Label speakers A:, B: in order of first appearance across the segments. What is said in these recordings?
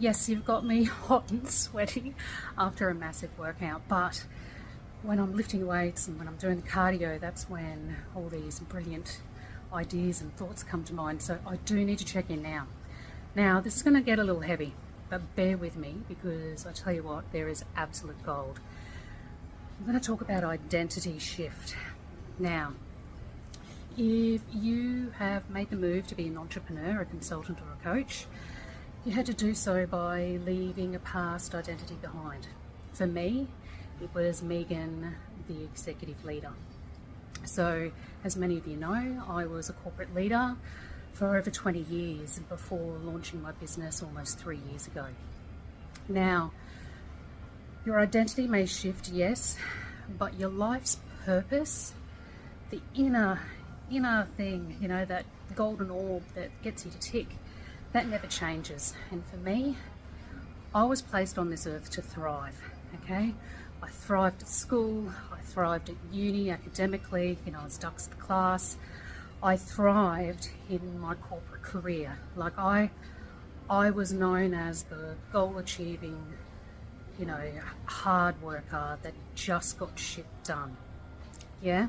A: Yes, you've got me hot and sweaty after a massive workout, but when I'm lifting weights and when I'm doing the cardio, that's when all these brilliant ideas and thoughts come to mind. So I do need to check in now. Now, this is going to get a little heavy, but bear with me because I tell you what, there is absolute gold. I'm going to talk about identity shift. Now, if you have made the move to be an entrepreneur, a consultant or a coach, you had to do so by leaving a past identity behind. For me, it was Megan, the executive leader. So, as many of you know, I was a corporate leader for over 20 years before launching my business almost 3 years ago. Now, your identity may shift, yes, but your life's purpose, the inner thing, you know, that golden orb that gets you to tick, that never changes. And for me, I was placed on this earth to thrive, okay? I thrived at school, I thrived at uni academically, you know, I was dux at class. I thrived in my corporate career. Like I was known as the goal achieving, you know, hard worker that just got shit done. Yeah?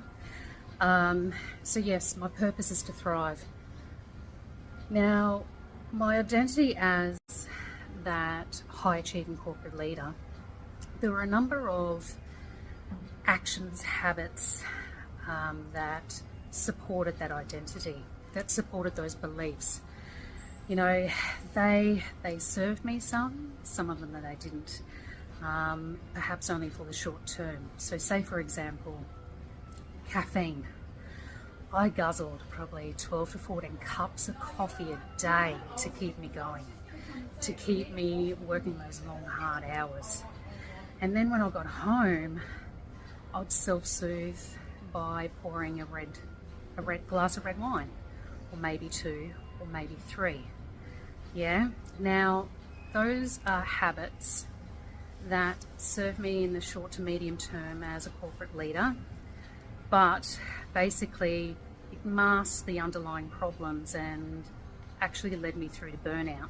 A: So yes, my purpose is to thrive. Now, my identity as that high achieving corporate leader, there were a number of actions, habits that supported that identity, that supported those beliefs. You know, they served me some of them that they didn't, perhaps only for the short term. So say for example, caffeine. I guzzled probably 12 to 14 cups of coffee a day to keep me going, to keep me working those long, hard hours. And then when I got home, I'd self-soothe by pouring a red glass of red wine, or maybe 2, or maybe 3. Yeah? Now, those are habits that serve me in the short to medium term as a corporate leader, but basically it masks the underlying problems and actually led me through to burnout.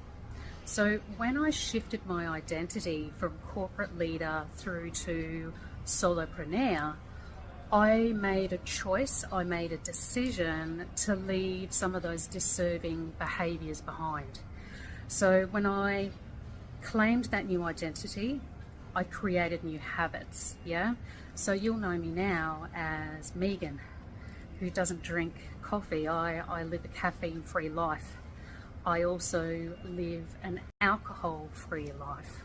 A: So when I shifted my identity from corporate leader through to solopreneur, I made a choice, I made a decision to leave some of those disserving behaviours behind. So when I claimed that new identity, I created new habits, yeah? So you'll know me now as Megan, who doesn't drink coffee. I live a caffeine-free life. I also live an alcohol-free life.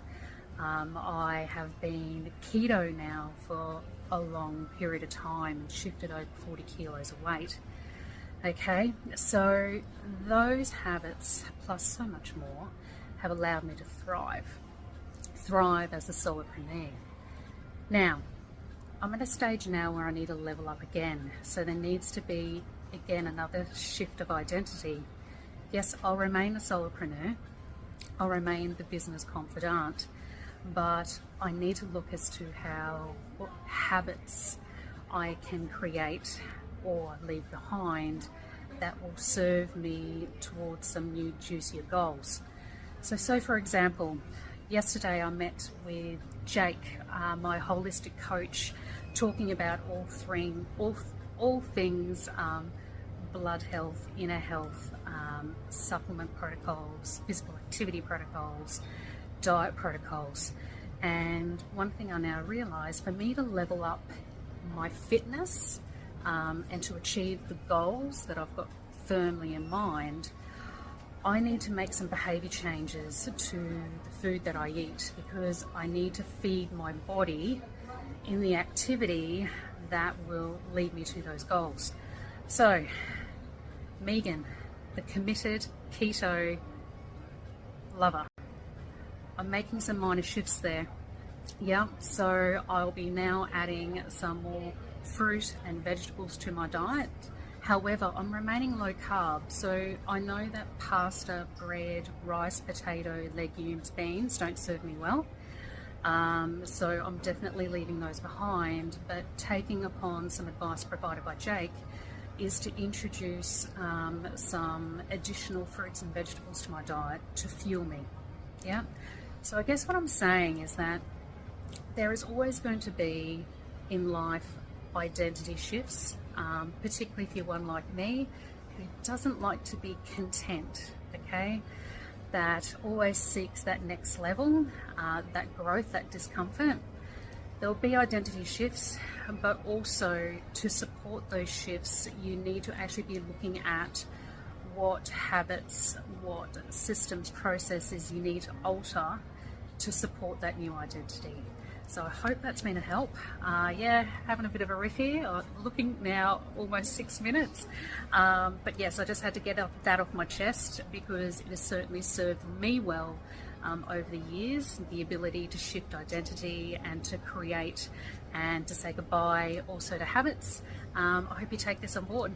A: I have been keto now for a long period of time and shifted over 40 kilos of weight. Okay, so those habits, plus so much more, have allowed me to thrive as a solopreneur. Now, I'm at a stage now where I need to level up again. So there needs to be, again, another shift of identity. Yes, I'll remain a solopreneur. I'll remain the business confidante, but I need to look as to what habits I can create or leave behind that will serve me towards some new juicier goals. So for example, yesterday I met with Jake, my holistic coach, talking about all things blood health, inner health, supplement protocols, physical activity protocols, diet protocols. And one thing I now realise, for me to level up my fitness and to achieve the goals that I've got firmly in mind, I need to make some behaviour changes to the food that I eat, because I need to feed my body in the activity that will lead me to those goals. So, Megan, the committed keto lover, I'm making some minor shifts there. Yeah, so I'll be now adding some more fruit and vegetables to my diet. However, I'm remaining low carb, so I know that pasta, bread, rice, potato, legumes, beans don't serve me well. So I'm definitely leaving those behind, but taking upon some advice provided by Jake is to introduce some additional fruits and vegetables to my diet to fuel me. Yeah. So I guess what I'm saying is that there is always going to be in life identity shifts, particularly if you're one like me who doesn't like to be content, okay? That always seeks that next level, that growth, that discomfort. There'll be identity shifts, but also to support those shifts, you need to actually be looking at what habits, what systems, processes you need to alter to support that new identity. So I hope that's been a help. Yeah, having a bit of a riff here, looking now almost 6 minutes. But yes, I just had to get that off my chest because it has certainly served me well over the years, the ability to shift identity and to create and to say goodbye also to habits. I hope you take this on board.